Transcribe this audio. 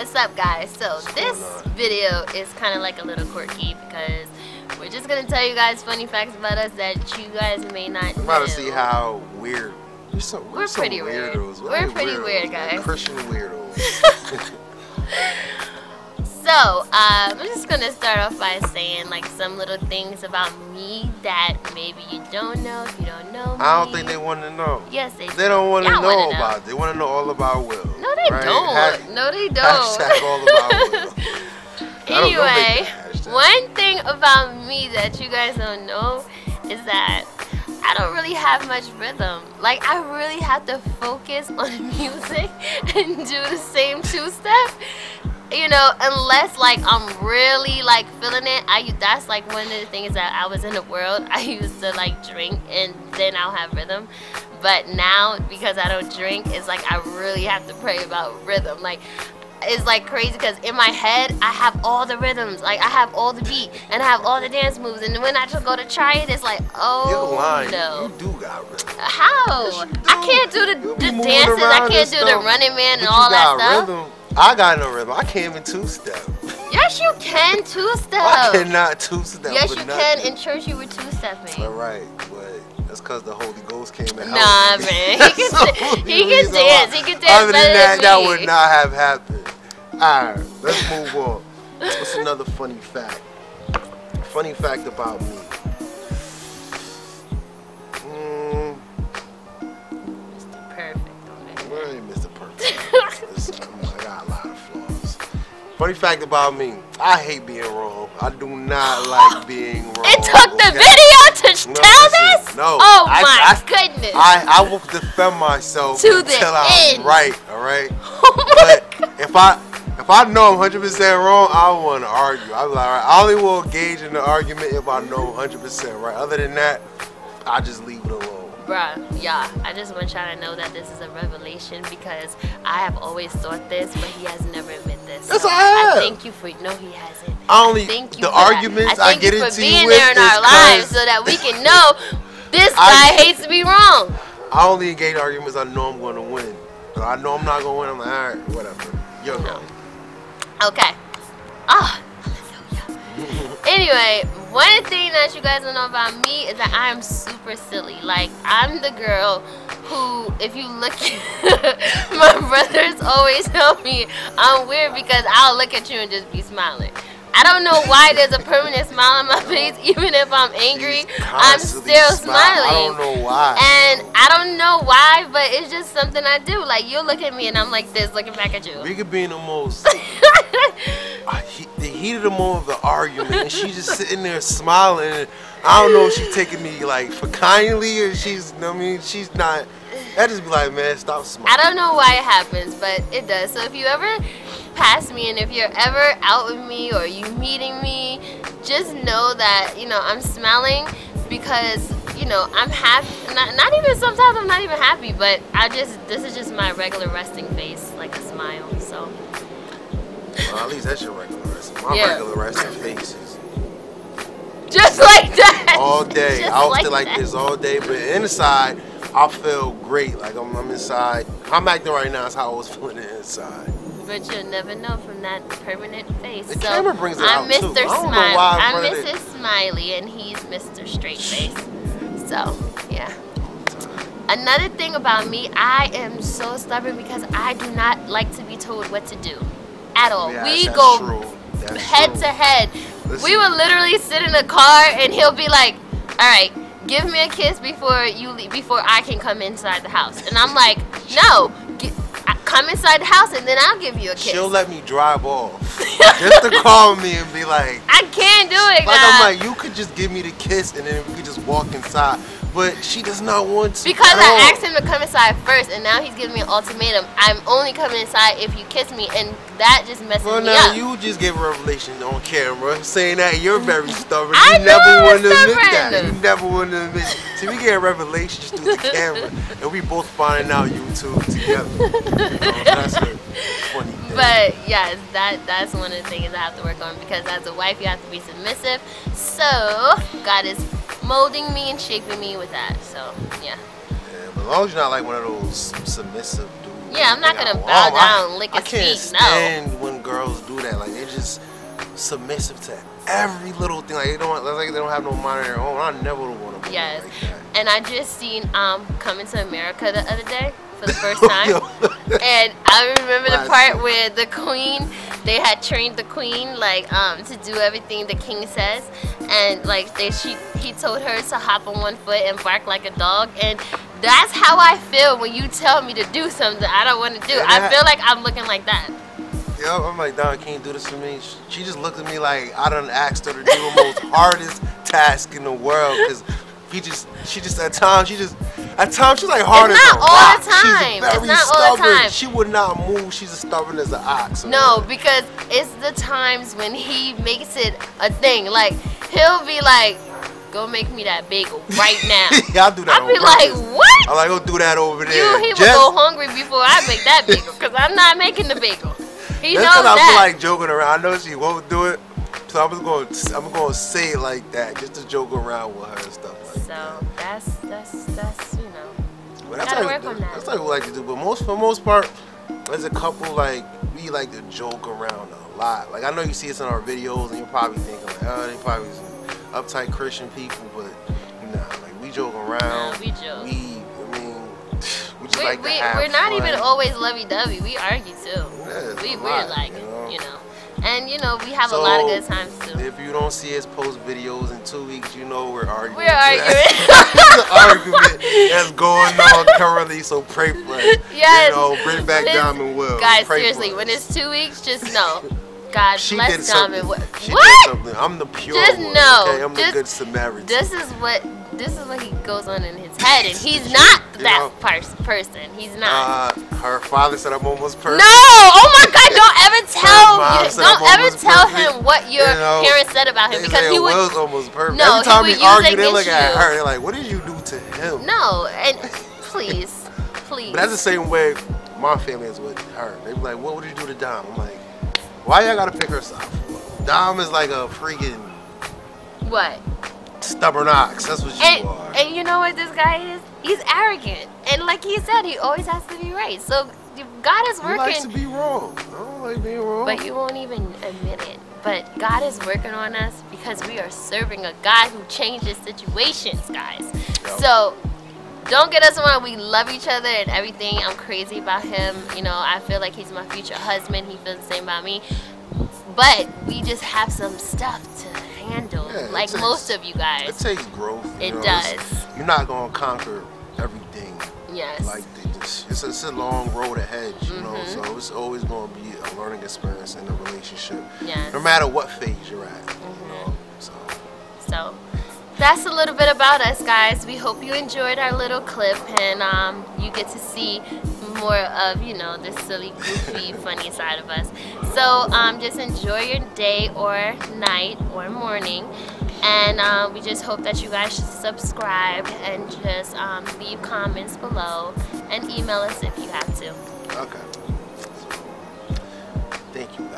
What's up, guys? So this video is kind of like a little quirky because we're just gonna tell you guys funny facts about us that you guys may not know. I'm about to see how weird. We're pretty weird. We're pretty weird, guys. Christian weirdos. So, I'm just gonna start off by saying like some little things about me that maybe you don't know if you don't know me. I don't think they want to know. Yes, they do. They don't want to know about it. They want to know all about Will. No, they don't. No, they don't. Hashtag all about Will. Anyway, one thing about me that you guys don't know is that I don't really have much rhythm. Like, I really have to focus on music and do the same two-step. You know, unless like I'm really like feeling it. That's like one of the things that I was in the world. I used to like drink and then I'll have rhythm. But now because I don't drink, it's like I really have to pray about rhythm. Like, it's like crazy because in my head I have all the rhythms, like I have all the beat and I have all the dance moves, and when I just go to try it, it's like, oh, you're lying. No. You do got rhythm. How? Yes, I can't do the dances. I can't do the running man and all that stuff. Rhythm. I got no rhythm. I can't even two-step. Yes, you can two-step. I cannot two-step. Yes, you can. In church, you were two-stepping. All right, but that's because the Holy Ghost came and helped me. Nah, man. He can dance. He can dance Other than better than that me. would not have happened. All right, let's move on. What's another funny fact? Funny fact about me. Mr. Perfect, okay? Where ain't Mr. Perfect? I got a lot of flaws. Funny fact about me. I hate being wrong. I do not like being wrong. It took the video to tell this? No. Oh my goodness. I will defend myself to until the I'm end. right, alright? Oh my God. If I know I'm 100% wrong, I don't want to argue. I'm like, alright, I only will engage in the argument if I know 100% right. Other than that, I just leave it alone. Bruh, yeah, I just want y'all to know that this is a revelation because I have always thought this, but he has never admitted this. Yes, so I have. I thank you for, no, he hasn't. The arguments I get into being with there in our lives so that we can know this guy hates to be wrong. I only engage in arguments I know I'm going to win. So I know I'm not going to win. I'm like, all right, whatever. Yo, no. Okay. Ah. Anyway, one thing that you guys don't know about me is that I am super silly. Like, I'm the girl who, if you look at my brothers always tell me I'm weird because I'll look at you and just be smiling. I don't know why there's a permanent smile on my face. Even if I'm angry, I'm still smiling. I don't know why. And I don't know why, but it's just something I do. Like, you'll look at me and I'm like this, looking back at you. Rika being the most... the heat of the moment of the argument, and she's just sitting there smiling. And I don't know if she's taking me like for kindly or she's, you know what I mean, she's not. I just be like, man, stop smiling. I don't know why it happens, but it does. So if you ever pass me and if you're ever out with me or you meeting me, just know that, you know, I'm smiling because, you know, I'm happy. Not even, sometimes I'm not even happy, but this is just my regular resting face, like a smile. So. Well, at least that's your regular resting. My regular resting face is just like that. All day. I'll stay like this all day, but inside, I feel great. Like I'm inside. I'm acting right now is how I was feeling inside. But you'll never know from that permanent face. The camera brings it out Mr. too. I don't know why I'm Mrs. Smiley and he's Mr. Straight Face. So, yeah. Another thing about me, I am so stubborn because I do not like to be told what to do. At all. Yeah, we go head to head. Listen. We will literally sit in a car and he'll be like, all right, give me a kiss before you leave, before I can come inside the house. And I'm like, no, come inside the house and then I'll give you a kiss. She'll let me drive off just to call me and be like, I can't do it, like, guys. I'm like, you could just give me the kiss and then we could just walk inside. But she does not want to. Because I asked him to come inside first, and now he's giving me an ultimatum. I'm only coming inside if you kiss me, and that just messes me up. You just gave a revelation on camera saying that you're very stubborn. I You never want to stubborn. admit that. You never want to admit. See, we get revelations through the camera, and we both finding out YouTube together. That's a funny thing. But yes, that's one of the things I have to work on because as a wife, you have to be submissive. So God is molding me and shaping me with that. So yeah. But as long as you're not like one of those submissive dudes. Yeah, I'm not gonna bow down and lick his feet. I can't stand when girls do that. Like they're just submissive to every little thing. Like they don't have no mind of their own. I never would want to be Yes. like that. And I just seen Coming to America the other day for the first time. And I remember the part where the queen, they had trained the queen like to do everything the king says, and like he told her to hop on one foot and bark like a dog, and that's how I feel when you tell me to do something I don't want to do. I feel like I'm looking like that. Yo, I'm like, Don, can you do this for me? She just looked at me like I done asked her to do the most hardest task in the world, because she just at times she's like hard as a rock. It's not all the time. She's very It's not all the stubborn. time. She would not move. She's as stubborn as an ox. No, because it's the times when he makes it a thing. Like he'll be like, "Go make me that bagel right now." Yeah, I'll do that. I'll be like, "What?" I'm like, "Go do that over there." He will go hungry before I make that bagel, because I'm not making the bagel. He knows that. I feel like joking around. I know she won't do it, so I'm gonna say it like that, just to joke around with her and stuff like that. So that's you know. But Gotta work on that. That's what we like to do. But for the most part, as a couple, like we like to joke around a lot. Like I know you see us in our videos, and you're probably thinking like, oh, they probably some uptight Christian people, but nah, like we joke around. No, we joke. We just like to have we're not fun. even always lovey-dovey. We argue too. Yeah, We're like, you know. And you know, we have a lot of good times too. If you don't see us post videos in 2 weeks, you know we're arguing. We're arguing. It's an argument that's going on currently, so pray for us. Yes. You know, bring back Diamond Will. Guys, Pray seriously, when it's 2 weeks, just know. God she bless did Diamond. something. What? She did something. I'm the pure Just one. know. Okay? I'm the good Samaritan. This is what he goes on in his head, and he's not that person. He's not. Her father said I'm almost perfect. No! Oh my God! Don't ever tell him what your parents said about him, because he would. Will's almost perfect. No, every time he we would argue, use they it look at against her. They're like, "What did you do to him?" No, and please. But that's the same way my family is with her. They be like, "What did you do to Dom?" I'm like, "Why y'all gotta pick her side? Dom is like a freaking what? Stubborn ox. That's what you are." And you know what this guy is? He's arrogant, and like he said, he always has to be right. So God is working. He likes to be wrong. I don't like being wrong. But you won't even admit it. But God is working on us, because we are serving a God who changes situations, guys. Yep. So don't get us wrong. We love each other and everything. I'm crazy about him. You know, I feel like he's my future husband. He feels the same about me. But we just have some stuff to handle, like most of you guys. It takes growth. It does. You're not gonna conquer everything. Yes. Like it's a long road ahead, you know. So it's always gonna be a learning experience in a relationship. Yes. No matter what phase you're at. You know. So that's a little bit about us, guys. We hope you enjoyed our little clip, and you get to see more of, you know, this silly, goofy, funny side of us. So just enjoy your day or night or morning, and we just hope that you guys should subscribe and just leave comments below and email us if you have to. Okay. Thank you.